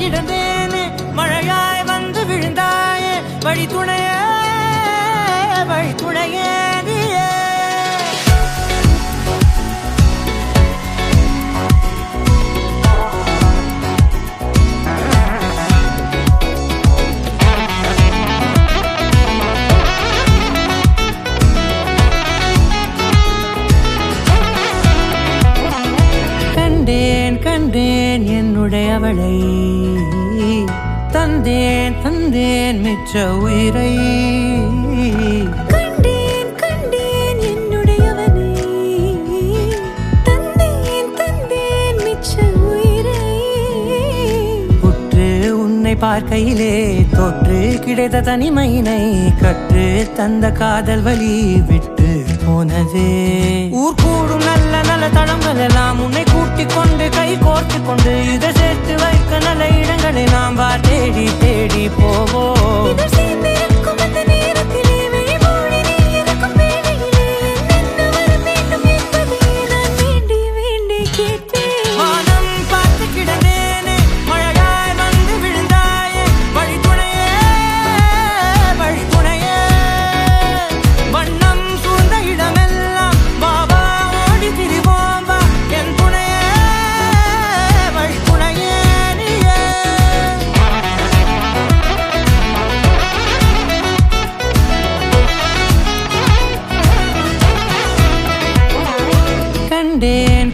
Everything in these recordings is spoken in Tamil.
கிடந்தேனே மழையாய் வந்து விழுந்தாயே வழி துணையே நீயே கண்டேன் என்னுடையவளை தந்தேன் மிச்ச உயிரை கண்டேன் என்னுடையவனை தந்தேன் மிச்ச உயிரை உற்று உன்னை பார்க்கையிலே தொற்று கிடைத்த தனிமையினை கற்று தந்த காதல் வழி விட்டு போனதே ஊர் கூடும் நல்ல நல்ல தளங்கள் எல்லாம் உன்னை கூட்டிக் கொண்டு கை கோர்த்து கொண்டு இதை சேர்த்து வைக்க நல்ல இடங்களை நாம் தேடி போவோம்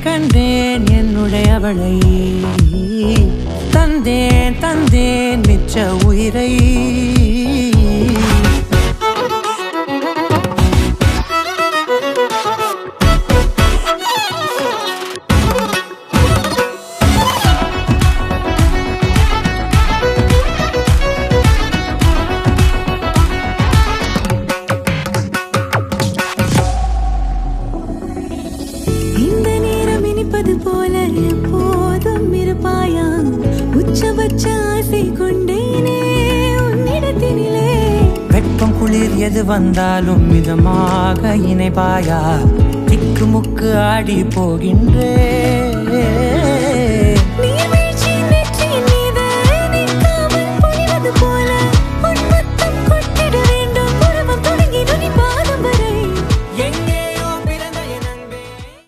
கண்டேன் என்னுடையவளை தந்தேன் மிச்ச உயிரை போல எப்போதும் இருப்பாயா உச்சபட்ச ஆசை கொண்டேனே உன்னிடத்தினிலே வெப்பம் குளிர் எது வந்தாலும் மிதமாக இணைப்பாயா திக்கு முக்கு ஆடி போகின்றே